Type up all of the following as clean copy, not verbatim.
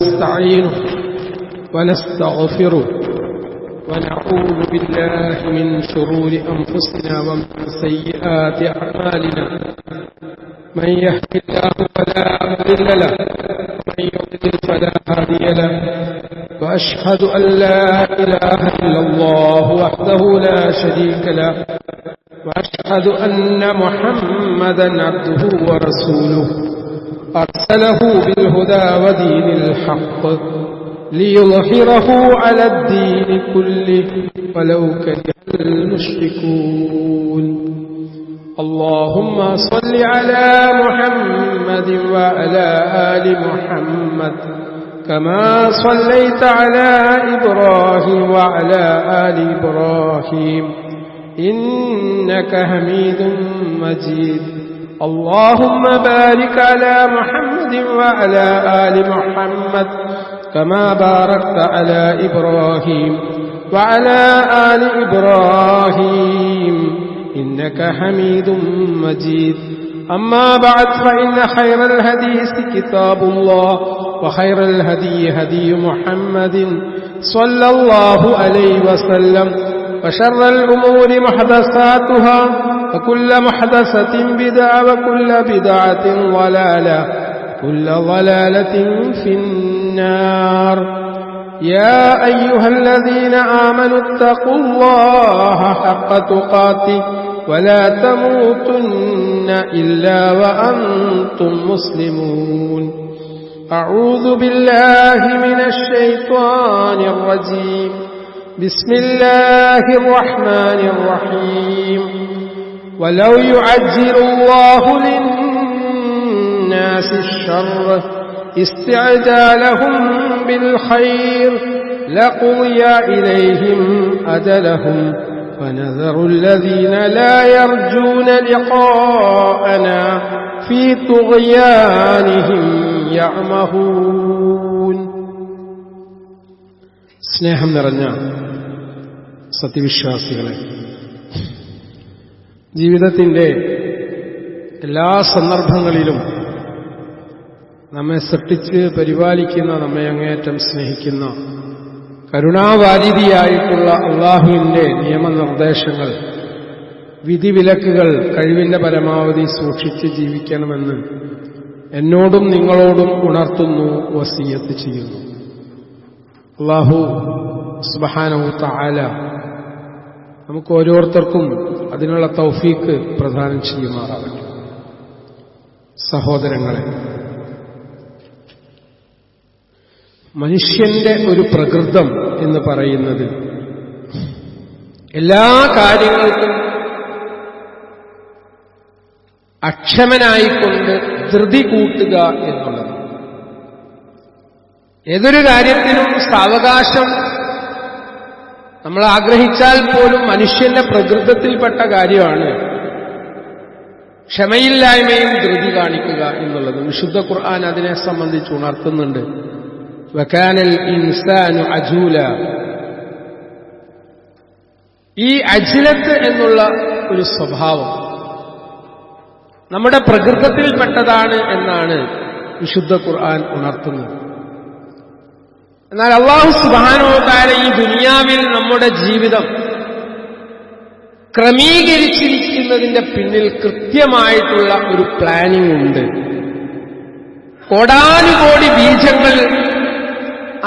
نستعينه ونستغفره ونعوذ بالله من شرور أنفسنا ومن سيئات أعمالنا من يهد الله فلا مضل له ومن يضلل فلا هادي له وأشهد أن لا إله إلا الله وحده لا شريك له وأشهد أن محمدا عبده ورسوله أرسله بالهدى ودين الحق ليظهره على الدين كله ولو كره المشركون اللهم صل على محمد وعلى آل محمد كما صليت على إبراهيم وعلى آل إبراهيم إنك حميد مجيد اللهم بارك على محمد وعلى آل محمد كما باركت على إبراهيم وعلى آل إبراهيم إنك حميد مجيد أما بعد فإن خير الحديث كتاب الله وخير الهدي هدي محمد صلى الله عليه وسلم وشر الأمور محدثاتها وكل محدثة بدعة وكل بدعة ضلالة كل ضلالة في النار يا أيها الذين آمنوا اتقوا الله حق تقاته ولا تموتن إلا وأنتم مسلمون أعوذ بالله من الشيطان الرجيم بسم الله الرحمن الرحيم ولو يعجل الله للناس الشر استعجالهم بالخير لقضي إليهم أجلهم ونذر الذين لا يرجون لقاءنا في طغيانهم يعمهون സ്നേഹം നിറഞ്ഞ സത്യവിശ്വാസികളെ, ജീവിതത്തിൻ്റെ എല്ലാ സന്ദർഭങ്ങളിലും നമ്മെ സൃഷ്ടിച്ച് പരിപാലിക്കുന്ന, നമ്മെ അങ്ങേയറ്റം സ്നേഹിക്കുന്ന കരുണാവാരിധിയായിട്ടുള്ള അള്ളാഹുവിൻ്റെ നിയമനിർദ്ദേശങ്ങൾ, വിധിവിലക്കുകൾ കഴിവിന്റെ പരമാവധി സൂക്ഷിച്ച് ജീവിക്കണമെന്ന് എന്നോടും നിങ്ങളോടും ഉണർത്തുന്നു, വസിയത്ത് ചെയ്യുന്നു. അല്ലാഹു സുബ്ഹാനഹു തആല നമുക്ക് ഓരോരുത്തർക്കും അതിനുള്ള തൗഫീക്ക് പ്രദാനം ചെയ്യുമാറാകട്ടെ. സഹോദരങ്ങളെ, മനുഷ്യന്റെ ഒരു പ്രകൃതം എന്ന് പറയുന്നത് എല്ലാ കാര്യങ്ങൾക്കും അക്ഷമനായിക്കൊണ്ട് ധൃതി കൂട്ടുക എന്നുള്ളത്. ഏതൊരു കാര്യത്തിനും സാവകാശം നമ്മൾ ആഗ്രഹിച്ചാൽ പോലും മനുഷ്യന്റെ പ്രകൃതത്തിൽപ്പെട്ട കാര്യമാണ് ക്ഷമയില്ലായ്മയും ധൃതി കാണിക്കുക എന്നുള്ളത്. വിശുദ്ധ ഖുർആൻ അതിനെ സംബന്ധിച്ച് ഉണർത്തുന്നുണ്ട്. വകാനൽ ഇൻസാനു അജൂല. ഈ അജ്ലത്ത് എന്നുള്ള ഒരു സ്വഭാവം നമ്മുടെ പ്രകൃതത്തിൽപ്പെട്ടതാണ് എന്നാണ് വിശുദ്ധ ഖുർആൻ ഉണർത്തുന്നത്. എന്നാൽ അല്ലാഹു സുബ്ഹാനഹു വ തആല ഈ ദുനിയാവിൽ നമ്മുടെ ജീവിതം ക്രമീകരിച്ചിരിക്കുന്നതിന്റെ പിന്നിൽ കൃത്യമായിട്ടുള്ള ഒരു പ്ലാനിംഗ് ഉണ്ട്. കോടാനുകോടി ബീജങ്ങൾ,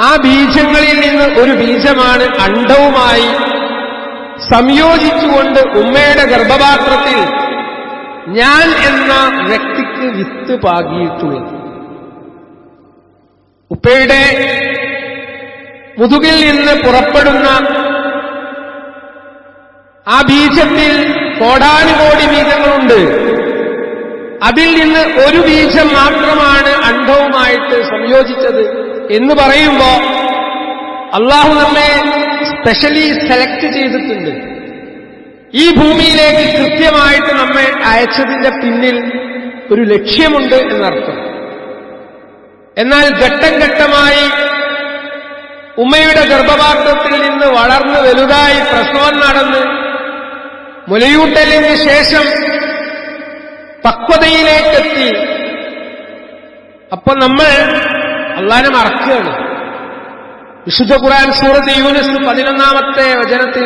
ആ ബീജങ്ങളിൽ നിന്ന് ഒരു ബീജമാണ് അണ്ഡവുമായി സംയോജിച്ചുകൊണ്ട് ഉമ്മയുടെ ഗർഭപാത്രത്തിൽ ഞാൻ എന്ന വ്യക്തിക്ക് വിത്ത് പാകിയിട്ടുള്ളത്. ഉപ്പയുടെ മുതുകിൽ നിന്ന് പുറപ്പെടുന്ന ആ ബീജത്തിൽ കോടാനുകോടി ബീജങ്ങളുണ്ട്. അതിൽ നിന്ന് ഒരു ബീജം മാത്രമാണ് അണ്ഡവുമായിട്ട് സംയോജിച്ചത് എന്ന് പറയുമ്പോൾ അള്ളാഹു നമ്മെ സ്പെഷ്യലി സെലക്ട് ചെയ്തിട്ടുണ്ട്. ഈ ഭൂമിയിലേക്ക് കൃത്യമായിട്ട് നമ്മെ അയച്ചതിന്റെ പിന്നിൽ ഒരു ലക്ഷ്യമുണ്ട് എന്നർത്ഥം. എന്നാൽ ഘട്ടം ഘട്ടമായി ഉമ്മയുടെ ഗർഭപാത്രത്തിൽ നിന്ന് വളർന്ന് വലുതായി പ്രസവം നടന്ന് മുലയൂട്ടലിന് ശേഷം പക്വതയിലേക്കെത്തി. അപ്പൊ നമ്മൾ അള്ളാനെ മറക്കുകയാണ്. വിശുദ്ധ ഖുർആൻ സൂറത്ത് യൂനുസ് 11-ാമത്തെ വചനത്തിൽ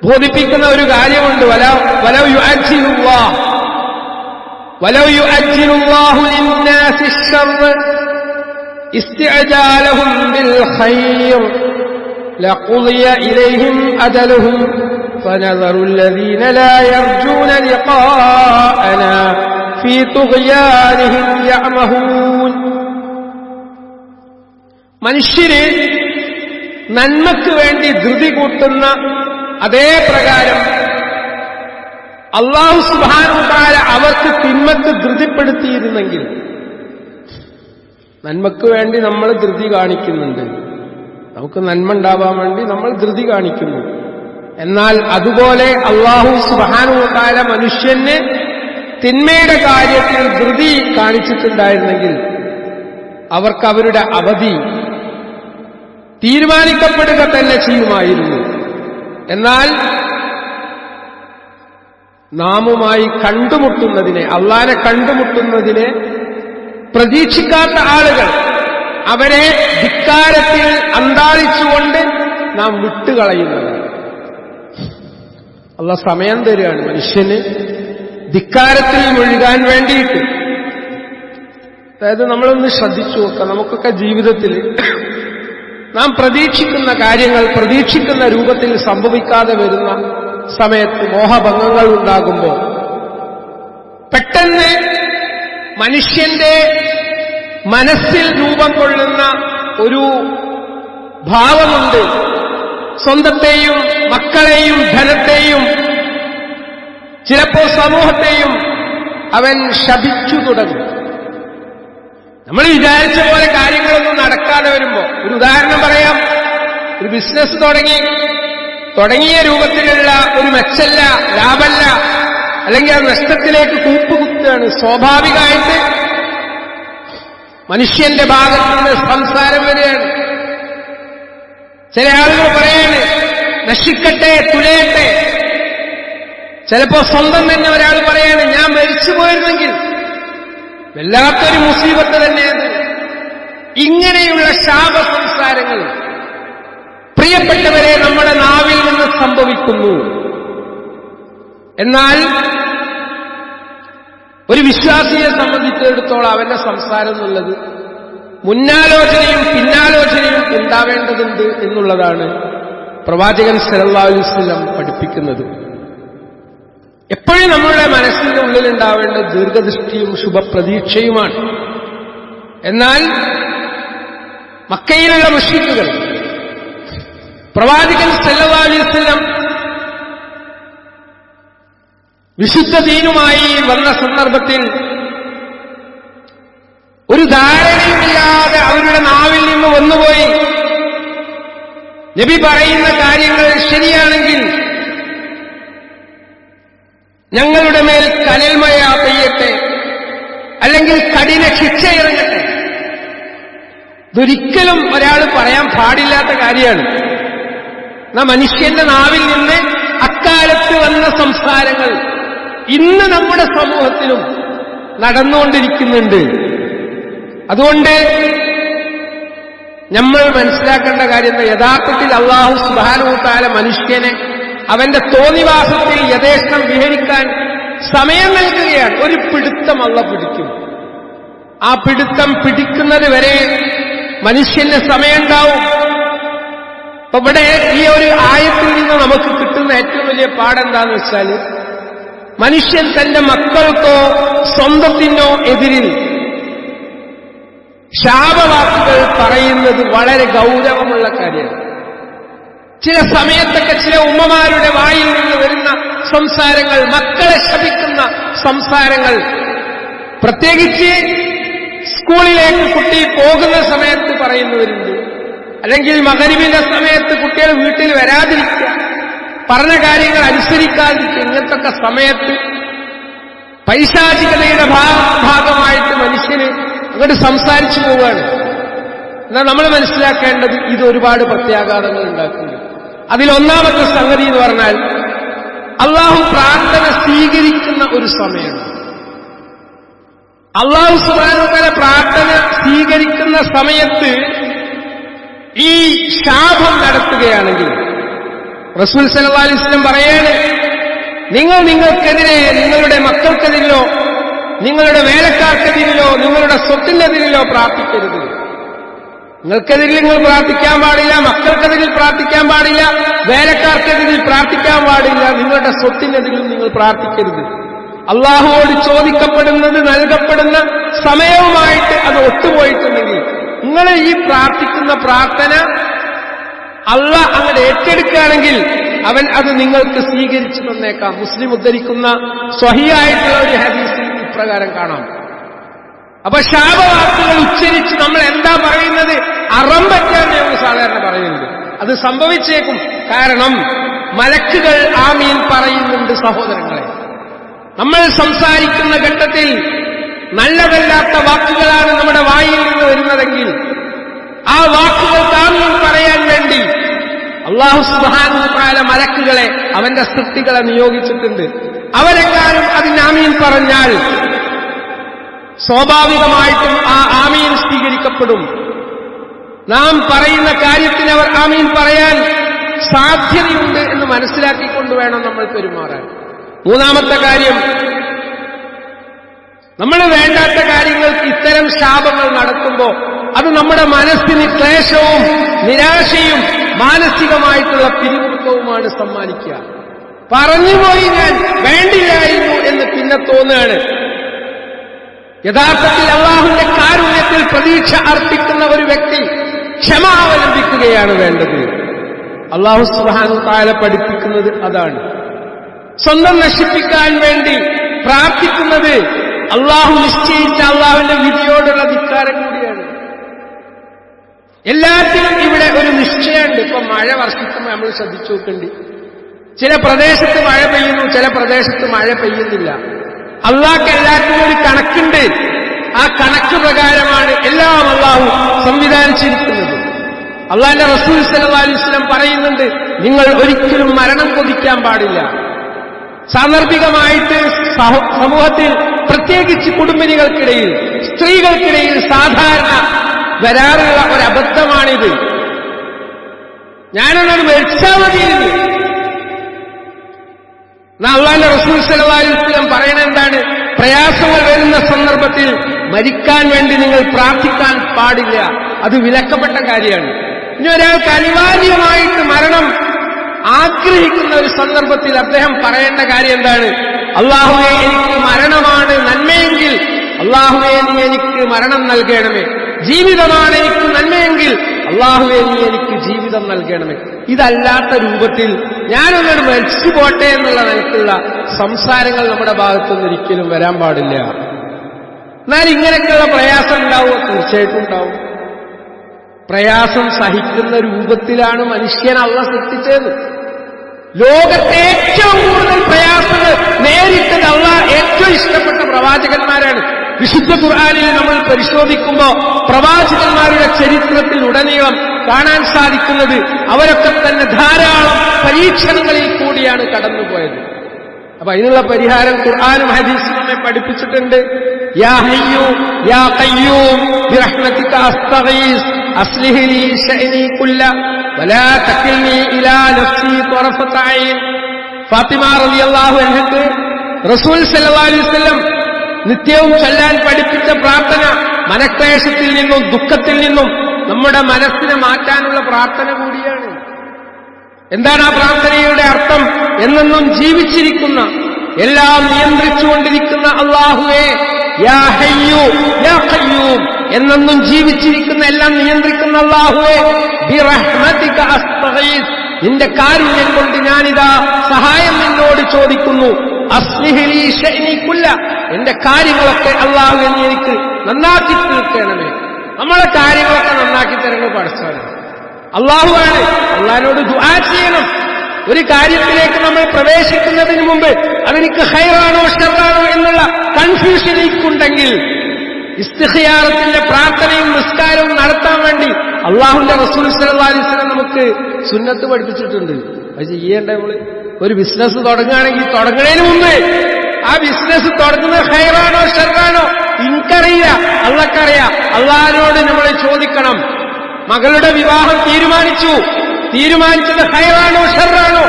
ബോധിപ്പിക്കുന്ന ഒരു കാര്യമുണ്ട്. വലൗ യുഅജ്ജിലുല്ലാഹു ലിന്നാസി അശ്ശർറ ഇസ്തിഅജാലഹും ബിൽ ഖൈർ ലഖുദിയ ഇലൈഹിം അജലുഹും ഫനദറു അല്ലദീന ലാ യർജൂന ലിഖാഅനാ ഫീ തുഗ്യാനിഹിം യഅമഹൂൻ. മനുഷ്യര് നന്മയ്ക്ക് വേണ്ടി ധൃതി കൂട്ടുന്ന അതേ പ്രകാരം അല്ലാഹു സുബ്ഹാനഹു വ തആല അവർക്ക് തിന്മക്ക് ധൃതിപ്പെടുത്തിയിരുന്നെങ്കിൽ, നന്മയ്ക്ക് വേണ്ടി നമ്മൾ ധൃതി കാണിക്കുന്നുണ്ട്, നമുക്ക് നന്മ ഉണ്ടാവാൻ വേണ്ടി നമ്മൾ ധൃതി കാണിക്കുന്നു. എന്നാൽ അതുപോലെ അല്ലാഹു സുബ്ഹാനഹു വ തആല മനുഷ്യന് തിന്മയുടെ കാര്യത്തിൽ ധൃതി കാണിച്ചിട്ടുണ്ടായിരുന്നെങ്കിൽ അവർക്ക് അവരുടെ അവധി തീരുമാനിക്കപ്പെടുക തന്നെ ചെയ്യുമായിരുന്നു. എന്നാൽ നാമുമായി കണ്ടുമുട്ടുന്നതിനെ, അള്ളാനെ കണ്ടുമുട്ടുന്നതിനെ പ്രതീക്ഷിക്കാത്ത ആളുകൾ, അവരെ ധിക്കാരത്തിൽ അന്താളിച്ചുകൊണ്ട് നാം വിട്ടുകളയുന്നത്. അള്ളാഹ് സമയം തരികയാണ് മനുഷ്യന് ധിക്കാരത്തിൽ മുഴുകാൻ വേണ്ടിയിട്ട്. അതായത് നമ്മളൊന്ന് ശ്രദ്ധിച്ചു നോക്കാം. നമുക്കൊക്കെ ജീവിതത്തിൽ നാം പ്രതീക്ഷിക്കുന്ന കാര്യങ്ങൾ പ്രതീക്ഷിക്കുന്ന രൂപത്തിൽ സംഭവിക്കാതെ വരുന്ന സമയത്ത് മോഹഭംഗങ്ങൾ ഉണ്ടാകുമ്പോൾ പെട്ടെന്ന് മനുഷ്യന്റെ മനസ്സിൽ രൂപം കൊള്ളുന്ന ഒരു ഭാവമുണ്ട്. സ്വന്തത്തെയും മക്കളെയും ധനത്തെയും ചിലപ്പോൾ സമൂഹത്തെയും അവൻ ശപിച്ചു തുടങ്ങും. നമ്മൾ വിചാരിച്ച പോലെ കാര്യങ്ങളൊന്നും നടക്കാതെ വരുമ്പോ, ഒരു ഉദാഹരണം പറയാം. ഒരു ബിസിനസ് തുടങ്ങിയ രൂപത്തിലുള്ള ഒരു മെച്ചല്ല, ലാഭമല്ല, അല്ലെങ്കിൽ ആ നഷ്ടത്തിലേക്ക് കൂപ്പുകുത്തുകയാണ്. സ്വാഭാവികമായിട്ട് മനുഷ്യന്റെ ഭാഗത്ത് നിന്ന് സംസാരം വരികയാണ്. ചില ആളുകൾ പറയാണ് നശിക്കട്ടെ, തുലയട്ടെ. ചിലപ്പോ സ്വന്തം തന്നെ ഒരാൾ പറയാണ് ഞാൻ മരിച്ചു പോയിരുന്നെങ്കിൽ. വല്ലാത്തൊരു മുസീബത്ത് തന്നെയത്. ഇങ്ങനെയുള്ള ശാപ സംസാരങ്ങൾ പ്രിയപ്പെട്ടവരെ നമ്മുടെ നാവിൽ നിന്ന് സംഭവിക്കുന്നു. എന്നാൽ ഒരു വിശ്വാസിയെ സംബന്ധിച്ചിടത്തോളം അവന്റെ സംസാരം എന്നുള്ളത് മുന്നാലോചനയും പിന്നാലോചനയും ഉണ്ടാവേണ്ടതുണ്ട് എന്നുള്ളതാണ് പ്രവാചകൻ സല്ലല്ലാഹു അലൈഹി വസല്ലം പഠിപ്പിക്കുന്നത്. എപ്പോഴും നമ്മളുടെ മനസ്സിന്റെ ഉള്ളിലുണ്ടാവേണ്ട ദീർഘദൃഷ്ടിയും ശുഭപ്രതീക്ഷയുമാണ്. എന്നാൽ മക്കയിലുള്ള മുശ്രിക്കുകൾ പ്രവാചകൻ സല്ലല്ലാഹു അലൈഹി വസല്ലം വിശുദ്ധ ദീനുമായി വന്ന സന്ദർഭത്തിൽ ഒരു ധാരണയുമില്ലാതെ അവരുടെ നാവിൽ നിന്ന് വന്നുപോയി. നബി പറയുന്ന കാര്യങ്ങൾ ശരിയാണെങ്കിൽ ഞങ്ങളുടെ മേൽ കനൽമഴ പെയ്യട്ടെ, അല്ലെങ്കിൽ കഠിന ശിക്ഷ ഇറങ്ങട്ടെ. ഇതൊരിക്കലും ഒരാൾ പറയാൻ പാടില്ലാത്ത കാര്യമാണ്. മനുഷ്യന്റെ നാവിൽ നിന്ന് അക്കാലത്ത് വന്ന സംസാരങ്ങൾ ഇന്ന് നമ്മുടെ സമൂഹത്തിലും നടന്നുകൊണ്ടിരിക്കുന്നുണ്ട്. അതുകൊണ്ട് നമ്മൾ മനസ്സിലാക്കേണ്ട കാര്യം, യഥാർത്ഥത്തിൽ അല്ലാഹു സുബ്ഹാനഹു വ തആല മനുഷ്യനെ അവന്റെ തോന്നിവാസത്തിൽ യഥേഷ്ടം വിഹരിക്കാൻ സമയം നൽകുകയാണ്. ഒരു പിടുത്തം അല്ലാഹു പിടിക്കും. ആ പിടുത്തം പിടിക്കുന്നത് വരെ മനുഷ്യന് സമയമുണ്ടാവും. അപ്പൊ ഇവിടെ ഈ ഒരു ആയത്തിൽ നിന്ന് നമുക്ക് കിട്ടുന്ന ഏറ്റവും വലിയ പാടെന്താന്ന് വെച്ചാൽ, മനുഷ്യൻ തന്റെ മക്കൾക്കോ സ്വന്തത്തിനോ എതിരിൽ ശാപവാക്കുകൾ പറയുന്നത് വളരെ ഗൗരവമുള്ള കാര്യമാണ്. ചില സമയത്തൊക്കെ ചില ഉമ്മമാരുടെ വായിൽ നിന്ന് വരുന്ന സംസാരങ്ങൾ, മക്കളെ ശപിക്കുന്ന സംസാരങ്ങൾ, പ്രത്യേകിച്ച് സ്കൂളിലേക്ക് കുട്ടി പോകുന്ന സമയത്ത് പറയുന്നവരുണ്ട്. അല്ലെങ്കിൽ മഗ്‌രിബിന്റെ സമയത്ത് കുട്ടികൾ വീട്ടിൽ വരാതിരിക്കുക, പറഞ്ഞ കാര്യങ്ങൾ അനുസരിക്കാതിരിക്കുക. ഇങ്ങനത്തൊക്കെ സമയത്ത് പൈശാചികതയുടെ ഭാഗമായിട്ട് മനുഷ്യന് അങ്ങോട്ട് സംസാരിച്ചു പോവുകയാണ്. എന്നാൽ നമ്മൾ മനസ്സിലാക്കേണ്ടത് ഇത് ഒരുപാട് പ്രത്യാഘാതങ്ങൾ ഉണ്ടാക്കുന്നു. അതിലൊന്നാമത്തെ സംഗതി എന്ന് പറഞ്ഞാൽ, അല്ലാഹു പ്രാർത്ഥന സ്വീകരിക്കുന്ന ഒരു സമയമാണ്. അല്ലാഹു സുബ്ഹാനഹു വ തആല പ്രാർത്ഥന സ്വീകരിക്കുന്ന സമയത്ത് ഈ ശാപം നടത്തുകയാണെങ്കിൽ റസൂൽ സല്ലല്ലാഹു അലൈഹി വസല്ലം പറയാണ്, നിങ്ങൾക്കെതിരെ നിങ്ങളുടെ മക്കൾക്കെതിരിലോ നിങ്ങളുടെ വേലക്കാർക്കെതിരിലോ നിങ്ങളുടെ സ്വത്തിനെതിരിലോ പ്രാർത്ഥിക്കരുത്. നിങ്ങൾക്കെതിരിൽ നിങ്ങൾ പ്രാർത്ഥിക്കാൻ പാടില്ല, മക്കൾക്കെതിരിൽ പ്രാർത്ഥിക്കാൻ പാടില്ല, വേലക്കാർക്കെതിരിൽ പ്രാർത്ഥിക്കാൻ പാടില്ല, നിങ്ങളുടെ സ്വത്തിനെതിരിൽ നിങ്ങൾ പ്രാർത്ഥിക്കരുത്. അള്ളാഹുവോട് ചോദിക്കപ്പെടുന്നത് നൽകപ്പെടുന്ന സമയവുമായിട്ട് അത് ഒത്തുപോയിട്ടുണ്ടെങ്കിൽ നിങ്ങൾ ഈ പ്രാർത്ഥിക്കുന്ന പ്രാർത്ഥന അള്ളാഹ് അങ്ങോട്ട് ഏറ്റെടുക്കുകയാണെങ്കിൽ അവൻ അത് നിങ്ങൾക്ക് സ്വീകരിച്ചു തന്നേക്കാം. മുസ്ലിം ഉദ്ധരിക്കുന്ന സ്വഹീഹായിട്ടുള്ള ഒരു ഹദീസിൽ ഇപ്രകാരം കാണാം. അപ്പൊ ശാപവാക്കുകൾ ഉച്ചരിച്ച് നമ്മൾ എന്താ പറയുന്നത്? അറം പറ്റാൻ ഞങ്ങൾ സാധാരണ പറയുന്നത്. അത് സംഭവിച്ചേക്കും. കാരണം മലക്കുകൾ ആമീൻ പറയുന്നുണ്ട്. സഹോദരങ്ങളെ, നമ്മൾ സംസാരിക്കുന്ന ഘട്ടത്തിൽ നല്ലതല്ലാത്ത വാക്കുകളാണ് നമ്മുടെ വായിൽ നിന്ന് വരുന്നതെങ്കിൽ ആ വാക്കുകൾ ആമീൻ പറയാൻ വേണ്ടി അല്ലാഹു സുബ്ഹാനഹു വ തആല മലക്കുകളെ, അവന്റെ സൃഷ്ടികളെ നിയോഗിച്ചിട്ടുണ്ട്. അവരെക്കാരും അതിന് ആമീൻ പറഞ്ഞാൽ സ്വാഭാവികമായിട്ടും ആ ആമീൻ സ്വീകരിക്കപ്പെടും. നാം പറയുന്ന കാര്യത്തിന് അവർ ആമീൻ പറയാൻ സാധ്യതയുണ്ട് എന്ന് മനസ്സിലാക്കിക്കൊണ്ട് വേണം നമ്മൾ പെരുമാറാൻ. മൂന്നാമത്തെ കാര്യം, നമ്മൾ വേണ്ടാത്ത കാര്യങ്ങൾക്ക് ഇത്തരം ശാപങ്ങൾ നടത്തുമ്പോൾ അത് നമ്മുടെ മനസ്സിന് ക്ലേശവും നിരാശയും മാനസികമായിട്ടുള്ള പിരിമുറുക്കവുമാണ് സമ്മാനിക്കുക. പറഞ്ഞുപോയി ഞാൻ, വേണ്ടില്ലായിരുന്നു എന്ന് പിന്നെ തോന്നുകയാണ്. യഥാർത്ഥത്തിൽ അല്ലാഹുവിന്റെ കാരുണ്യത്തിൽ പ്രതീക്ഷ അർപ്പിക്കുന്ന ഒരു വ്യക്തി ക്ഷമ അവലംബിക്കുകയാണ് വേണ്ടത്. അല്ലാഹു സുബ്ഹാനഹു വ തആല പഠിപ്പിക്കുന്നത് അതാണ്. സ്വന്തം നശിപ്പിക്കാൻ വേണ്ടി പ്രാർത്ഥിക്കുന്നത് അല്ലാഹു നിശ്ചയിച്ച അല്ലാഹുവിന്റെ വിധിയോടുള്ള ധിക്കാരം കൂടിയാണ്. എല്ലാത്തിനും ഇവിടെ ഒരു നിശ്ചയമുണ്ട്. ഇപ്പൊ മഴ വർഷിക്കുമ്പോൾ നമ്മൾ ശ്രദ്ധിച്ചു നോക്കേണ്ടി, ചില പ്രദേശത്ത് മഴ പെയ്യുന്നു, ചില പ്രദേശത്ത് മഴ പെയ്യുന്നില്ല. അള്ളാഹ്ക്ക് എല്ലാത്തിനും ഒരു കണക്കുണ്ട്. ആ കണക്ക് പ്രകാരമാണ് എല്ലാം അള്ളാഹു സംവിധാനിച്ചിരിക്കുന്നത്. അള്ളാഹിന്റെ റസൂൽ സല്ലല്ലാഹു അലൈഹി വസല്ലം പറയുന്നുണ്ട്, നിങ്ങൾ ഒരിക്കലും മരണം കൊതിക്കാൻ പാടില്ല. സാന്ദർഭികമായിട്ട് സമൂഹത്തിൽ പ്രത്യേകിച്ച് കുടുംബിനികൾക്കിടയിൽ, സ്ത്രീകൾക്കിടയിൽ സാധാരണ വരാറുള്ള ഒരു അബദ്ധമാണിത്. ഞാനൊന്നത് മരിച്ചാൽ മതിയിരുന്നു. അള്ളാഹുവിന്റെ റസൂൽ സല്ലല്ലാഹു അലൈഹി വസല്ലം പറയണ എന്താണ്? പ്രയാസങ്ങൾ വരുന്ന സന്ദർഭത്തിൽ മരിക്കാൻ വേണ്ടി നിങ്ങൾ പ്രാർത്ഥിക്കാൻ പാടില്ല. അത് വിലക്കപ്പെട്ട കാര്യമാണ്. ഇനി ഒരാൾക്ക് അനിവാര്യമായിട്ട് മരണം ആഗ്രഹിക്കുന്ന ഒരു സന്ദർഭത്തിൽ അദ്ദേഹം പറയേണ്ട കാര്യം എന്താണ്? അല്ലാഹുവേ, എനിക്ക് മരണമാണ് നന്മയെങ്കിൽ അല്ലാഹുവേ നീ എനിക്ക് മരണം നൽകണമേ. ജീവിതമാണ് എനിക്ക് നന്മയെങ്കിൽ അല്ലാഹുവേ നീ എനിക്ക് ജീവിതം നൽകണമേ. ഇതല്ലാത്ത രൂപത്തിൽ ഞാനൊന്നൊരു മരിച്ചു പോട്ടെ എന്നുള്ള നിലക്കുള്ള സംസാരങ്ങൾ നമ്മുടെ ഭാഗത്തുനിന്ന് ഒരിക്കലും വരാൻ പാടില്ല. എന്നാൽ ഇങ്ങനെയൊക്കെയുള്ള പ്രയാസം ഉണ്ടാവുക തീർച്ചയായിട്ടും ഉണ്ടാവും. പ്രയാസം സഹിക്കുന്ന രൂപത്തിലാണ് മനുഷ്യനെ അല്ലാഹു സൃഷ്ടിച്ചത്. ലോകത്തെ ഏറ്റവും കൂടുതൽ പ്രയാസങ്ങൾ നേരിട്ടത് അല്ലാഹ് ഏറ്റവും ഇഷ്ടപ്പെട്ട പ്രവാചകന്മാരാണ്. വിശുദ്ധ ഖുർആനിൽ നമ്മൾ പരിശോധിക്കുമ്പോൾ പ്രവാചകന്മാരുടെ ചരിത്രത്തിൽ ഉടനീളം കാണാൻ സാധിക്കുന്നത് അവരൊക്കെ തന്നെ ധാരാളം പരീക്ഷണങ്ങളിൽ കൂടിയാണ് കടന്നുപോയത്. അപ്പൊ അതിനുള്ള പരിഹാരം ഖുർആനും ഹദീസും നമ്മെ പഠിപ്പിച്ചിട്ടുണ്ട്. യാ ഹയ്യു യാ ഖയ്യൂം ബിറഹ്മതിക അസ്തഗീസ് അസ്ലിഹ് ലീ ശഅനി കുല്ല വലാ തകിൽനി ഇലാ നഫ്സി ത്വറഫത ഐൻ. ഫാത്തിമ റളിയല്ലാഹു അൻഹക്ക് റസൂൽ സല്ലല്ലാഹു അലൈഹി വസല്ലം നിത്യവും ചൊല്ലാൻ പഠിപ്പിച്ച പ്രാർത്ഥന മനക്ലേശത്തിൽ നിന്നും ദുഃഖത്തിൽ നിന്നും നമ്മുടെ മനസ്സിനെ മാറ്റാനുള്ള പ്രാർത്ഥന കൂടിയാണ്. എന്താണ് ആ പ്രാർത്ഥനയുടെ അർത്ഥം? എന്നെന്നും ജീവിച്ചിരിക്കുന്ന, എല്ലാം നിയന്ത്രിച്ചുകൊണ്ടിരിക്കുന്ന അല്ലാഹുവേ, യാ ഹയ്യു യാ ഖയ്യൂം, എന്നെന്നും ജീവിച്ചിരിക്കുന്ന, എല്ലാം നിയന്ത്രിക്കുന്ന അല്ലാഹുവേ, ബിറഹ്മതിക അസ്തഗീസ്, നിന്റെ കാരുണ്യം കൊണ്ട് ഞാനിതാ സഹായം നിന്നോട് ചോദിക്കുന്നു. അസ്ലിഹ് ലീ ശഅനി കുല്ല, എന്റെ കാര്യങ്ങളൊക്കെ അല്ലാഹുവേ നീ എനിക്ക് നന്നാക്കി തീർക്കണമേ. നമ്മളെ കാര്യങ്ങളൊക്കെ നന്നാക്കി തരുന്നത് പടച്ചവനാണ്, അല്ലാഹുവാണ്. അല്ലാഹുവിനോട് ദുആ ചെയ്യണം. ഒരു കാര്യത്തിലേക്ക് നമ്മൾ പ്രവേശിക്കുന്നതിന് മുമ്പ് അതെനിക്ക് ഖൈറാണോ ഷർറാണോ എന്നുള്ള കൺഫ്യൂഷൻ എനിക്കുണ്ടെങ്കിൽ ഇസ്തിഖിയാറത്തിന്റെ പ്രാർത്ഥനയും നിസ്കാരവും നടത്താൻ വേണ്ടി അല്ലാഹുവിന്റെ റസൂൽ സല്ലല്ലാഹു അലൈഹി വസല്ലം നമുക്ക് സുന്നത്ത് പഠിപ്പിച്ചിട്ടുണ്ട്. അത് ചെയ്യേണ്ട നമ്മൾ ഒരു ബിസിനസ് തുടങ്ങുകയാണെങ്കിൽ തുടങ്ങുന്നതിന് മുമ്പ് ആ ബിസിനസ് തുടങ്ങുന്നത് ഖൈറാണോ ഷർറാണോ എനിക്കറിയില്ല, അള്ളാഹ്ക്കറിയാം. അള്ളാഹിനോട് നമ്മൾ ചോദിക്കണം. മകളുടെ വിവാഹം തീരുമാനിച്ചത് ഖൈറാണോ ഷർറാണോ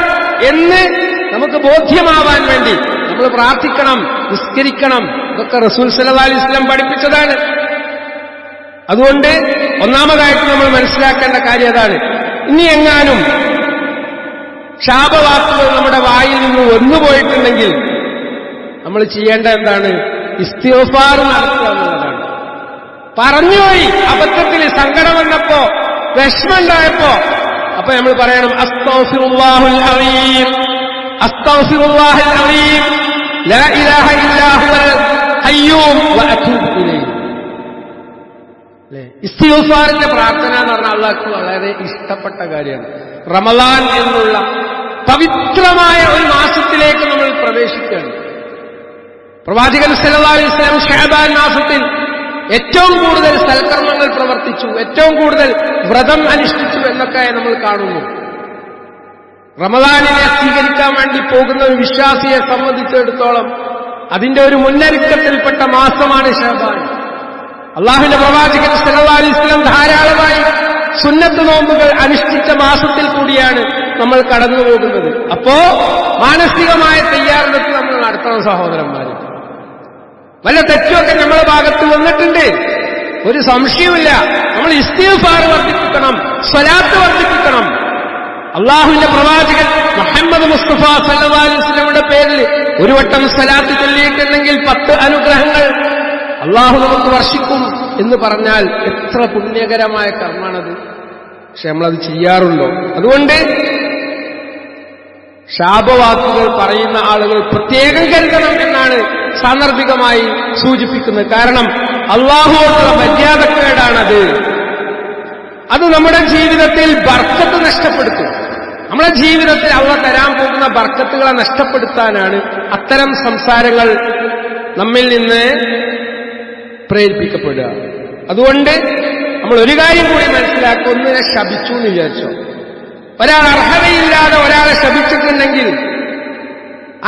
എന്ന് നമുക്ക് ബോധ്യമാവാൻ വേണ്ടി നമ്മൾ പ്രാർത്ഥിക്കണം, നിസ്കരിക്കണം. ഇതൊക്കെ റസൂൽ സല്ലല്ലാഹു അലൈഹി വസല്ലം പഠിപ്പിച്ചതാണ്. അതുകൊണ്ട് ഒന്നാമതായിട്ട് നമ്മൾ മനസ്സിലാക്കേണ്ട കാര്യം അതാണ്. ഇനി എങ്ങാനും ശാപവാക്കുകൾ നമ്മുടെ വായിൽ നിന്ന് വന്നുപോയിട്ടുണ്ടെങ്കിൽ നമ്മൾ ചെയ്യേണ്ട എന്താണ്? ഇസ്തിഗ്ഫാർ നടത്തുക എന്നുള്ളതാണ്. പറഞ്ഞുപോയി, അബദ്ധത്തിൽ സങ്കടം വന്നപ്പോ, വിഷമമുണ്ടായപ്പോ, അപ്പൊ നമ്മൾ പറയണം അസ്തഗ്ഫിറുല്ലാഹൽ അലീം, അസ്തഗ്ഫിറുല്ലാഹൽ അലീം, ലാ ഇലാഹ ഇല്ലാ ഹുവൽ ഖയ്യൂം വഅതൂബു ഇലൈഹി. ഇസ്തിഗ്ഫാറിന്റെ പ്രാർത്ഥന എന്ന് പറഞ്ഞാൽ അള്ളാഹ്ക്ക് വളരെ ഇഷ്ടപ്പെട്ട കാര്യമാണ്. റമളാൻ എന്നുള്ള പവിത്രമായ ഒരു മാസത്തിലേക്ക് നമ്മൾ പ്രവേശിക്കുകയാണ്. പ്രവാചകൻ സല്ലല്ലാഹു അലൈഹി വസല്ലം ശഅബാൻ മാസത്തിൽ ഏറ്റവും കൂടുതൽ സൽക്കർമ്മങ്ങൾ പ്രവർത്തിച്ചു, ഏറ്റവും കൂടുതൽ വ്രതം അനുഷ്ഠിച്ചു എന്നൊക്കെ നമ്മൾ കാണുന്നു. റമളാനിനെ സ്വീകരിക്കാൻ വേണ്ടി പോകുന്ന ഒരു വിശ്വാസിയെ സംബന്ധിച്ചിടത്തോളം അതിന്റെ ഒരു മുന്നൊരുക്കത്തിൽപ്പെട്ട മാസമാണ് ശഅബാൻ. അള്ളാഹുവിന്റെ പ്രവാചകൻ സല്ലല്ലാഹു അലൈഹി വസല്ലം ധാരാളമായി സുന്നത്ത് നോമ്പുകൾ അനുഷ്ഠിച്ച മാസത്തിൽ കൂടിയാണ് നമ്മൾ കടന്നുപോകുന്നത്. അപ്പോ മാനസികമായ തയ്യാറെടുപ്പ് നമ്മൾ നടത്തണം സഹോദരന്മാരെ. വല്ല തെറ്റുമൊക്കെ നമ്മുടെ ഭാഗത്ത് വന്നിട്ടുണ്ട്, ഒരു സംശയവുമില്ല. നമ്മൾ ഇസ്തിഗ്ഫാർ വർദ്ധിപ്പിക്കണം, സ്വലാത്ത് വർദ്ധിപ്പിക്കണം. അള്ളാഹുവിന്റെ പ്രവാചകൻ മുഹമ്മദ് മുസ്തഫ സല്ലല്ലാഹു അലൈഹി വസല്ലമയുടെ പേരിൽ ഒരു വട്ടം സ്വലാത്ത് ചൊല്ലിയിട്ടുണ്ടെങ്കിൽ 10 അനുഗ്രഹങ്ങൾ അള്ളാഹു നമുക്ക് വർഷിക്കും എന്ന് പറഞ്ഞാൽ എത്ര പുണ്യകരമായ കർമ്മമാണത്. പക്ഷെ നമ്മളത് ചെയ്യാറുണ്ടോ? അതുകൊണ്ട് ശാപവാക്കുകൾ പറയുന്ന ആളുകൾ പ്രത്യേകം കരുതണം എന്നാണ് സാന്ദർഭികമായി സൂചിപ്പിക്കുന്നത്. കാരണം അള്ളാഹുവോടുള്ള മര്യാദക്കേടാണത്. അത് നമ്മുടെ ജീവിതത്തിൽ ബർക്കത്ത് നഷ്ടപ്പെടുത്തും. നമ്മുടെ ജീവിതത്തിൽ അള്ളാഹ് തരാൻ പോകുന്ന ബർക്കത്തുകളെ നഷ്ടപ്പെടുത്താനാണ് അത്തരം സംസാരങ്ങൾ നമ്മിൽ നിന്ന് പ്രേരിപ്പിക്കപ്പെടുക. അതുകൊണ്ട് നമ്മൾ ഒരു കാര്യം കൂടി മനസ്സിലാക്കുക. ഒന്നിനെ ശപിച്ചു എന്ന് വിചാരിച്ചോ, ഒരാൾ അർഹതയില്ലാതെ ഒരാളെ ശപിച്ചിട്ടുണ്ടെങ്കിൽ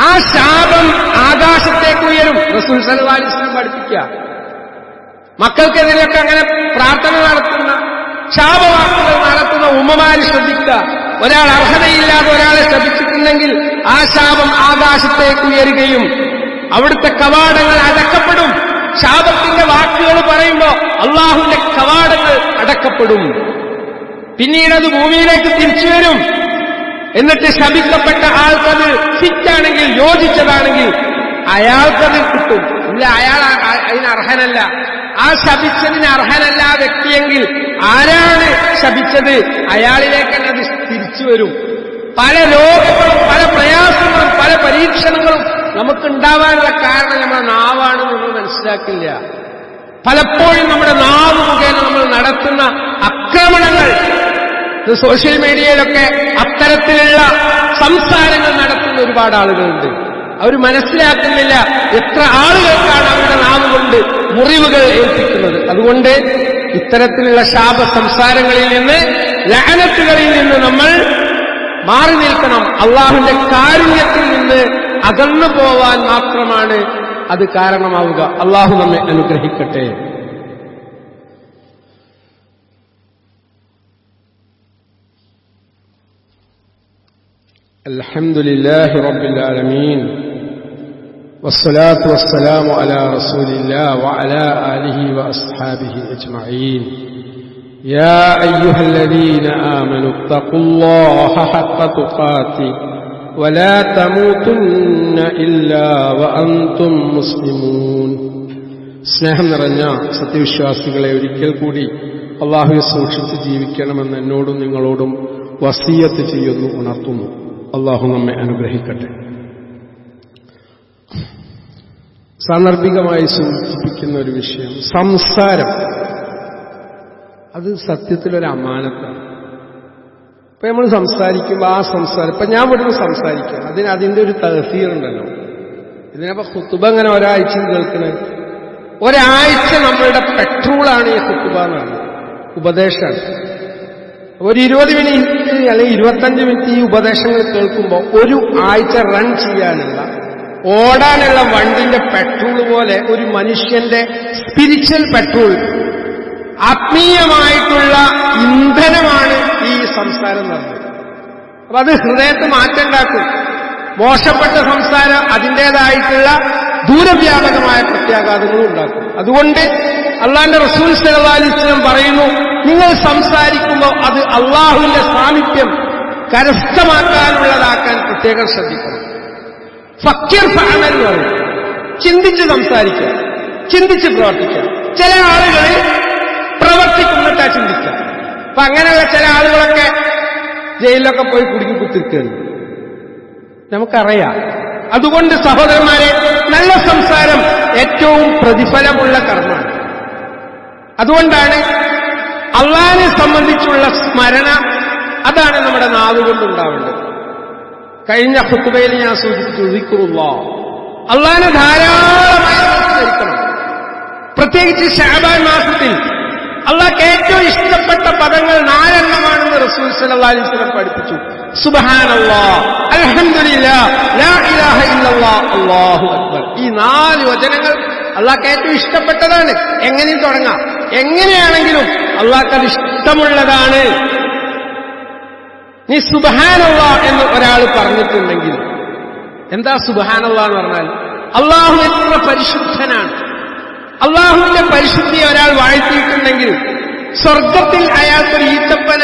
ആ ശാപം ആകാശത്തേക്ക് ഉയരും. റസൂൽ സല്ലല്ലാഹു അലൈഹി വസല്ലം പഠിപ്പിക്കുക. മക്കൾക്കെതിരെയൊക്കെ അങ്ങനെ പ്രാർത്ഥന നടത്തുന്ന, ശാപവാക്കുകൾ നടത്തുന്ന ഉമ്മമാര് ശ്രദ്ധിക്കുക. ഒരാൾ അർഹതയില്ലാതെ ഒരാളെ ശപിച്ചിട്ടുണ്ടെങ്കിൽ ആ ശാപം ആകാശത്തേക്ക് ഉയരുകയും അവിടുത്തെ കവാടങ്ങൾ അടക്കപ്പെടും. ശാപത്തിന്റെ വാക്കുകൾ പറയുമ്പോ അള്ളാഹുവിന്റെ കവാടങ്ങൾ അടക്കപ്പെടും. പിന്നീട് അത് ഭൂമിയിലേക്ക് തിരിച്ചു വരും. എന്നിട്ട് ശപിക്കപ്പെട്ട ആൾക്കത് ഫിറ്റാണെങ്കിൽ, യോജിച്ചതാണെങ്കിൽ അയാൾക്കത് കിട്ടും. ഇല്ല, അയാൾ അതിന് അർഹനല്ല, ആ ശപിച്ചതിന് അർഹനല്ല ആ വ്യക്തിയെങ്കിൽ ആരാണ് ശപിച്ചത് അയാളിലേക്ക് തന്നെ അത് തിരിച്ചു വരും. പല രോഗങ്ങളും പല പ്രയാസങ്ങളും പല പരീക്ഷണങ്ങളും നമുക്കുണ്ടാവാനുള്ള കാരണം നമ്മുടെ നാവാണെന്ന് നമ്മൾ മനസ്സിലാക്കില്ല. പലപ്പോഴും നമ്മുടെ നാവ് മുഖേന നമ്മൾ നടത്തുന്ന ആക്രമണങ്ങൾ, സോഷ്യൽ മീഡിയയിലൊക്കെ അത്തരത്തിലുള്ള സംസാരങ്ങൾ നടത്തുന്ന ഒരുപാട് ആളുകളുണ്ട്. അവർ മനസ്സിലാക്കുന്നില്ല എത്ര ആളുകൾക്കാണ് അവരുടെ നാവ് കൊണ്ട് മുറിവുകൾ ഏൽപ്പിക്കുന്നത്. അതുകൊണ്ട് ഇത്തരത്തിലുള്ള ശാപ സംസാരങ്ങളിൽ നിന്ന്, ലഅനത്തുകളിൽ നിന്ന് നമ്മൾ മാറി നിൽക്കണം. അള്ളാഹുവിന്റെ കാരുണ്യത്തിൽ നിന്ന് അകന്നു പോവാൻ മാത്രമാണ് അത് കാരണമാവുക. അള്ളാഹു നമ്മെ അനുഗ്രഹിക്കട്ടെ. അൽഹംദുലില്ലാഹി റബ്ബിൽ ആലമീൻ വസ്സലാത്തു വസ്സലാമു അലാ റസൂലില്ലാഹി വഅലാ ആലിഹി വഅസ്ഹാബിഹി അജ്മഈൻ. യാ അയ്യുഹല്ലദീന ആമനൂ തഖുല്ലാഹ ഹഖ്ക തുഖാതിഹി വലാ തമൂതുന്ന ഇല്ലാ വഅൻതും മുസ്ലിമൂൻ. സ്നേഹം നിറഞ്ഞ സത്യവിശ്വാസികളെ, ഒരിക്കൽ കൂടി അള്ളാഹുവെ സൂക്ഷിച്ച് ജീവിക്കണമെന്ന് എന്നോടും നിങ്ങളോടും വസിയത്ത് ചെയ്യുന്നു, ഉണർത്തുന്നു. അള്ളാഹു നമ്മെ അനുഗ്രഹിക്കട്ടെ. സാന്ദർഭികമായി സൂചിപ്പിക്കുന്ന ഒരു വിഷയം, സംസാരം. അത് സത്യത്തിലൊരു അമാനത്താണ്. ഇപ്പൊ നമ്മൾ സംസാരിക്കുമ്പോൾ ആ സംസാരം, ഇപ്പൊ ഞാൻ ഇവിടുന്ന് സംസാരിക്കുകയാണ്, അതിന്റെ ഒരു തഹ്സീറുണ്ടല്ലോ. ഇതിനപ്പോ ഖുതുബ ഇങ്ങനെ ഒരാഴ്ച കേൾക്കുന്നത്, ഒരാഴ്ച നമ്മളുടെ പെട്രോളാണ് ഈ ഖുതുബ എന്നാണ്, ഉപദേശമാണ്. ഒരു 20 മിനിറ്റ് അല്ലെങ്കിൽ 25 മിനിറ്റ് ഈ ഉപദേശങ്ങൾ കേൾക്കുമ്പോൾ ഒരു ആഴ്ച റൺ ചെയ്യാനുള്ള ഓടാനുള്ള വണ്ടിന്റെ പെട്രോൾ പോലെ ഒരു മനുഷ്യന്റെ സ്പിരിച്വൽ പെട്രോൾ, ആത്മീയമായിട്ടുള്ള ഇന്ധനമാണ് ഈ സംസാരം നടന്നത്. അപ്പൊ അത് ഹൃദയത്തിൽ മാറ്റം ഉണ്ടാക്കും. മോശപ്പെട്ട സംസാരം അതിൻ്റെതായിട്ടുള്ള ദൂരവ്യാപകമായ പ്രത്യാഘാതങ്ങളും ഉണ്ടാക്കും. അതുകൊണ്ട് അള്ളാന്റെ റസൂൽ സല്ലല്ലാഹു അലൈഹി വസല്ലം പറയുന്നു, നിങ്ങൾ സംസാരിക്കുമ്പോൾ അത് അള്ളാഹുവിന്റെ സാമീപ്യം കരസ്ഥമാക്കാനുള്ളതാക്കാൻ പ്രത്യേകം ശ്രദ്ധിക്കണം. ഫക്കിർ ഫഅമൽ എന്ന് പറയും, ചിന്തിച്ച് സംസാരിക്കുക, ചിന്തിച്ച് പ്രവർത്തിക്കുക. ചില ആളുകൾ പ്രവർത്തിക്കുന്നിട്ടാ ചിന്തിക്കുക. അപ്പൊ അങ്ങനെയുള്ള ചില ആളുകളൊക്കെ ജയിലിലൊക്കെ പോയി കുടുക്കി കുത്തിരിക്കുകയാണ്, നമുക്കറിയാം. അതുകൊണ്ട് സഹോദരന്മാരെ, നല്ല സംസാരം ഏറ്റവും പ്രതിഫലമുള്ള കർമ്മമാണ്. അതുകൊണ്ടാണ് അള്ളാഹിനെ സംബന്ധിച്ചുള്ള സ്മരണ, അതാണ് നമ്മുടെ നാവുകൊണ്ടുണ്ടാവേണ്ടത്. കഴിഞ്ഞ ഖുത്ബയിൽ ഞാൻ സൂചിപ്പിച്ചു, ദിക്റുല്ലാഹ്, അള്ളാഹിനെ ധാരാളമായി നമസ്കരിക്കണം. പ്രത്യേകിച്ച് ശഅബാൻ മാസത്തിൽ അള്ളാഹ്ക്ക് ഏറ്റവും ഇഷ്ടപ്പെട്ട പദങ്ങൾ 4 എണ്ണമാണെന്ന് റസൂൽ സല്ലല്ലാഹു അലൈഹി വസല്ലം പഠിപ്പിച്ചു. സുബ്ഹാനല്ലാഹ്, അൽഹംദുലില്ലാഹ്, ലാ ഇലാഹ ഇല്ലല്ലാഹ്, അല്ലാഹു അക്ബർ. ഈ 4 വചനങ്ങൾ അള്ളാഹ്ക്ക് ഏറ്റവും ഇഷ്ടപ്പെട്ടതാണ്. എങ്ങനെയും തുടങ്ങാം, എങ്ങനെയാണെങ്കിലും അള്ളാഹ്ക്ക് അത് ഇഷ്ടമുള്ളതാണ്. നീ സുബ്ഹാനല്ലാഹ് എന്ന് ഒരാൾ പറഞ്ഞിട്ടുണ്ടെങ്കിൽ, എന്താ സുബ്ഹാനല്ലാഹ് എന്ന് പറഞ്ഞാൽ? അള്ളാഹു എത്ര പരിശുദ്ധനാണ്. അള്ളാഹുവിന്റെ പരിശുദ്ധിയെ ഒരാൾ വാഴ്ത്തിയിട്ടുണ്ടെങ്കിൽ സ്വർഗത്തിൽ അയാൾക്കൊരു ഈത്തപ്പന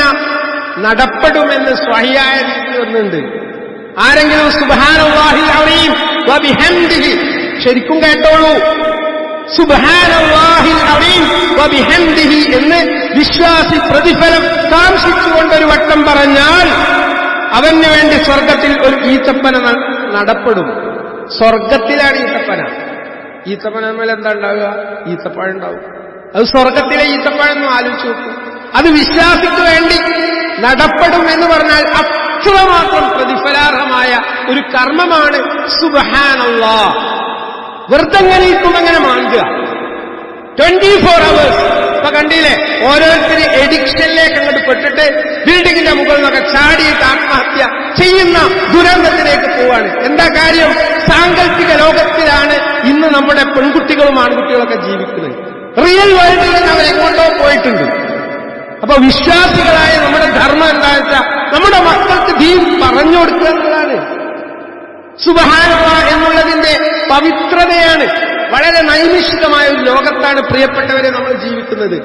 നടപ്പെടുമെന്ന് സ്വഹിയായ രീതി ഒന്നുണ്ട്. ആരെങ്കിലും സുബ്ഹാനല്ലാഹിൽ അളീം വബിഹംദിഹി, ശരിക്കും കേട്ടോളൂ, സുബ്ഹാനല്ലാഹിൽ അളീം വബിഹംദിഹി എന്ന് വിശ്വാസി പ്രതിഫലം കാംക്ഷിച്ചുകൊണ്ടൊരു വട്ടം പറഞ്ഞാൽ അവന് വേണ്ടി സ്വർഗത്തിൽ ഒരു ഈത്തപ്പന നടപ്പെടും. സ്വർഗത്തിലാണ് ഈത്തപ്പന. ഈത്തപ്പന മേലെ എന്താ ഉണ്ടാവുക? ഈത്തപ്പഴം ഉണ്ടാവും. അത് സ്വർഗത്തിലെ ഈത്തപ്പഴം എന്ന് ആലോചിച്ച് നോക്കും. അത് വിശ്വാസിക്ക് വേണ്ടി നടപ്പെടും എന്ന് പറഞ്ഞാൽ അത്രമാത്രം പ്രതിഫലാർഹമായ ഒരു കർമ്മമാണ് സുബ്ഹാനല്ലാഹ്. വെറുതെങ്ങനെ ഇരിക്കും, അങ്ങനെ മാണ്ടുക 24 hours. ഇപ്പൊ കണ്ടില്ലേ, ഓരോരുത്തരും എഡിക്ഷനിലേക്ക് അങ്ങോട്ട് പെട്ടിട്ട് ബിൽഡിങ്ങിന്റെ മുകളിൽ നിന്നൊക്കെ ചാടിയിട്ട് ആത്മഹത്യ ചെയ്യുന്ന ദുരന്തത്തിലേക്ക് പോവാണ്. എന്താ കാര്യം? സാങ്കല്പിക ലോകത്തിലാണ് ഇന്ന് നമ്മുടെ പെൺകുട്ടികളും ആൺകുട്ടികളൊക്കെ ജീവിക്കുന്നത്. റിയൽ വേൾഡിൽ നിന്ന് അവരെങ്ങോട്ടോ പോയിട്ടുണ്ട്. അപ്പൊ വിശ്വാസികളായ നമ്മുടെ ധർമ്മം എന്താണെന്ന് വെച്ചാൽ നമ്മുടെ മക്കൾക്ക് ദീൻ പറഞ്ഞു കൊടുക്കുക എന്നുള്ളതാണ്. സുബ്ഹാനല്ലാഹ് എന്നുള്ളതിന്റെ പവിത്രതയാണ്. വളരെ നൈമിഷികമായ ഒരു ലോകത്താണ് പ്രിയപ്പെട്ടവരെ നമ്മൾ ജീവിക്കുന്നത്.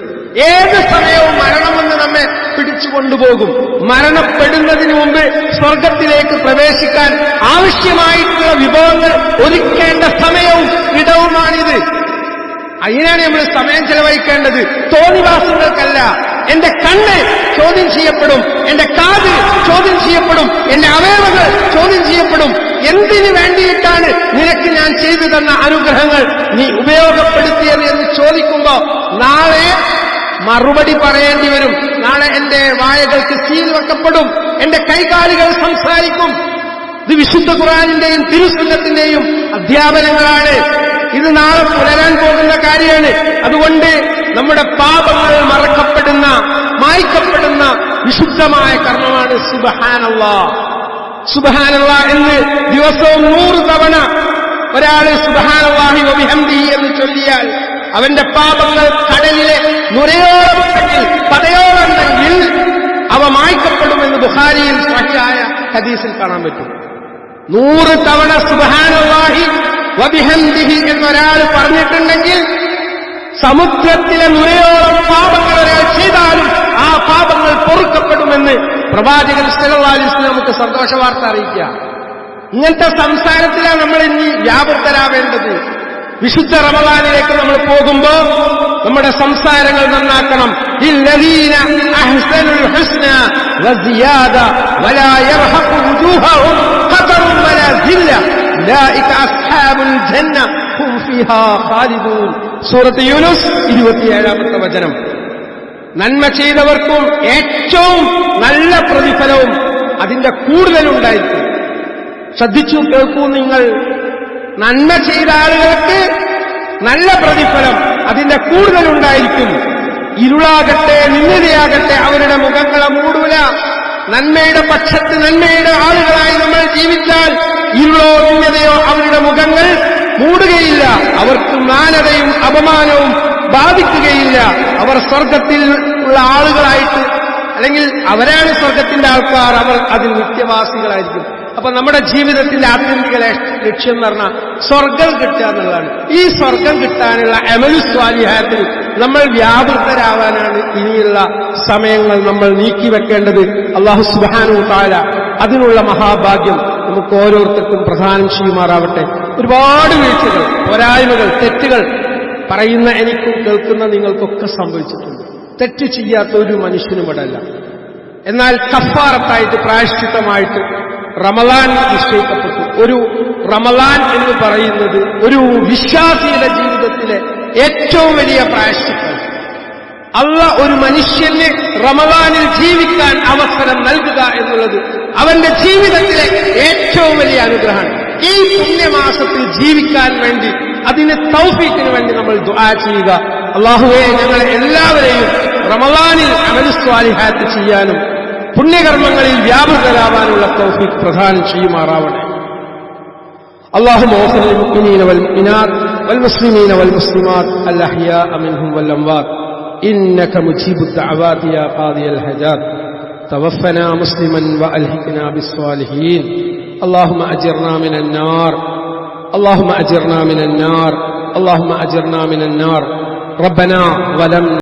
ഏത് സമയവും മരണമെന്ന് നമ്മെ പിടിച്ചു കൊണ്ടുപോകും. മരണപ്പെടുന്നതിന് മുമ്പ് സ്വർഗത്തിലേക്ക് പ്രവേശിക്കാൻ ആവശ്യമായിട്ടുള്ള വിഭവങ്ങൾ ഒരുക്കേണ്ട സമയവും ഇടവുമാണിത്. അതിനാണ് നമ്മൾ സമയം ചെലവഴിക്കേണ്ടത്, തോന്നിവാസങ്ങൾക്കല്ല. എന്റെ കണ്ണ് ചോദ്യം ചെയ്യപ്പെടും, എന്റെ കാത് ചോദ്യം ചെയ്യപ്പെടും, എന്റെ അവയവങ്ങൾ ചോദ്യം ചെയ്യപ്പെടും. എന്തിനു വേണ്ടിയിട്ടാണ് നിനക്ക് ഞാൻ ചെയ്തു തന്ന അനുഗ്രഹങ്ങൾ നീ ഉപയോഗപ്പെടുത്തിയത് എന്ന് ചോദിക്കുമ്പോ നാളെ മറുപടി പറയേണ്ടി വരും. നാളെ എന്റെ വായകൾക്ക് സീൽ വെക്കപ്പെടും, എന്റെ കൈകാലുകൾ സംസാരിക്കും. ഇത് വിശുദ്ധ ഖുർആനിന്റെയും തിരുസുന്നത്തിന്റെയും അധ്യാപനങ്ങളാണ്. ഇത് നാളെ പുലരാൻ പോകുന്ന കാര്യമാണ്. അതുകൊണ്ട് നമ്മുടെ പാപങ്ങൾ മറക്കപ്പെടുന്ന, മായ്ക്കപ്പെടുന്ന വിശുദ്ധമായ കർമ്മമാണ് സുബ്ഹാനല്ലാഹ്. സുബ്ഹാനല്ലാഹ് എന്ന് ദിവസവും 100 തവണ ഒരാൾ സുബ്ഹാനല്ലാഹി വബിഹംദിഹി എന്ന് ചൊല്ലിയാൽ അവന്റെ പാപങ്ങൾ കടലിലെ നുരയോളമുണ്ടെങ്കിൽ, പതയോളുണ്ടെങ്കിൽ അവ മായ്ക്കപ്പെടുമെന്ന് ബുഖാരിയിൽ സ്വഹീഹായ ഹദീസിൽ കാണാൻ പറ്റും. 100 തവണ സുബ്ഹാനല്ലാഹി വബിഹംദിഹി എന്നൊരാൾ പറഞ്ഞിട്ടുണ്ടെങ്കിൽ സമുദ്രത്തിലെ നുരയോളം പാപങ്ങൾ ഒരാൾ ചെയ്താലും ആ പാപങ്ങൾ പൊറുക്കപ്പെടുമെന്ന് പ്രവാചകൻ സല്ലല്ലാഹു അലൈഹി വസല്ലം നമുക്ക് സന്തോഷ വാർത്ത അറിയിക്കുക. ഇങ്ങനത്തെ സംസാരത്തിലാണ് നമ്മൾ ഇനി വ്യാപൃതരാവേണ്ടത്. വിശുദ്ധ റമളാനിലേക്ക് നമ്മൾ പോകുമ്പോ നമ്മുടെ സംസാരങ്ങൾ നന്നാക്കണം. ലില്ലദീന അഹ്സനുൽ ഹുസ്ന വസിയാദ വലാ യർഹഖു വുജൂഹഹും ഖതറുൻ വലാ സില്ല ഉലൈക അസ്ഹാബുൽ ജന്ന ഹും ഫീഹാ ഖാലിദൂൻ. സൂറത്ത് യൂനുസ് 27-ാമത്തെ വചനം. നന്മ ചെയ്തവർക്കും ഏറ്റവും നല്ല പ്രതിഫലവും അതിന്റെ കൂടുതലുണ്ടായിരിക്കും. ശ്രദ്ധിച്ചു കേൾക്കൂ നിങ്ങൾ. നന്മ ചെയ്ത ആളുകൾക്ക് നല്ല പ്രതിഫലം, അതിന്റെ കൂടുതലുണ്ടായിരിക്കും. ഇരുളാകട്ടെ നിന്ദയാകട്ടെ അവരുടെ മുഖങ്ങളെ മൂടൂല. നന്മയുടെ പക്ഷത്ത് നന്മയുടെ ആളുകളായി നമ്മൾ ജീവിച്ചാൽ ഇരുളോ നിന്ദതയോ അവരുടെ മുഖങ്ങൾ മൂടുകയില്ല. അവർക്ക് മ്ലാനതയും അപമാനവും ബാധിക്കുകയില്ല. അവർ സ്വർഗത്തിൽ ഉള്ള ആളുകളായിട്ട്, അല്ലെങ്കിൽ അവരാണ് സ്വർഗത്തിന്റെ ആൾക്കാർ, അവർ അതിൽ നിത്യവാസികളായിരിക്കും. അപ്പൊ നമ്മുടെ ജീവിതത്തിന്റെ ആത്യന്തിക ലക്ഷ്യം എന്ന് പറഞ്ഞാൽ സ്വർഗം കിട്ടുക എന്നുള്ളതാണ്. ഈ സ്വർഗം കിട്ടാനുള്ള അമലു സ്വാലിഹാത്തിൽ നമ്മൾ വ്യാപൃതരാവാനാണ് ഇനിയുള്ള സമയങ്ങൾ നമ്മൾ നീക്കിവെക്കേണ്ടത്. അല്ലാഹു സുബ്ഹാനഹു വ തആല അതിനുള്ള മഹാഭാഗ്യം നമുക്ക് ഓരോരുത്തർക്കും പ്രദാനം ചെയ്യുമാറാവട്ടെ. ഒരുപാട് വീഴ്ചകൾ, പോരായ്മകൾ, തെറ്റുകൾ പറയുന്ന എനിക്കും കേൾക്കുന്ന നിങ്ങൾക്കൊക്കെ സംഭവിച്ചിട്ടുണ്ട്. തെറ്റ് ചെയ്യാത്ത ഒരു മനുഷ്യനും ഇവിടെയല്ല. എന്നാൽ കഫാറത്തായിട്ട്, പ്രായശ്ചിത്തമായിട്ട് റമളാൻ നിശ്ചയിക്കപ്പെട്ടു. ഒരു റമളാൻ എന്ന് പറയുന്നത് ഒരു വിശ്വാസിയുടെ ജീവിതത്തിലെ ഏറ്റവും വലിയ പ്രായശ്ചിത്തം. അല്ലാഹ് ഒരു മനുഷ്യന് റമളാനിൽ ജീവിക്കാൻ അവസരം നൽകുക എന്നുള്ളത് അവന്റെ ജീവിതത്തിലെ ഏറ്റവും വലിയ അനുഗ്രഹമാണ്. ഈ പുണ്യമാസത്തിൽ ജീവിക്കാൻ വേണ്ടി, അതിന് തൗഫീഖിന് വേണ്ടി നമ്മൾ ദുആ ചെയ്യുക. അല്ലാഹുവേ, ഞങ്ങളെ എല്ലാവരെയും റമളാനിൽ അമലു സ്വാലിഹാത്ത് ചെയ്യാനും പുണ്യകർമ്മങ്ങളിൽ വ്യാപൃതരാവാനുള്ള തൗഫീഖ് പ്രദാനം ചെയ്യുമാറാവണേ. اللهم اغفر للمؤمنين والمؤمنات والمسلمين والمسلمات الأحياء منهم والأموات إنك مجيب الدعوات يا قاضي الحاجات توفنا مسلما وألحقنا بالصالحين اللهم أجرنا من النار اللهم أجرنا من النار اللهم أجرنا من النار ربنا ظلمنا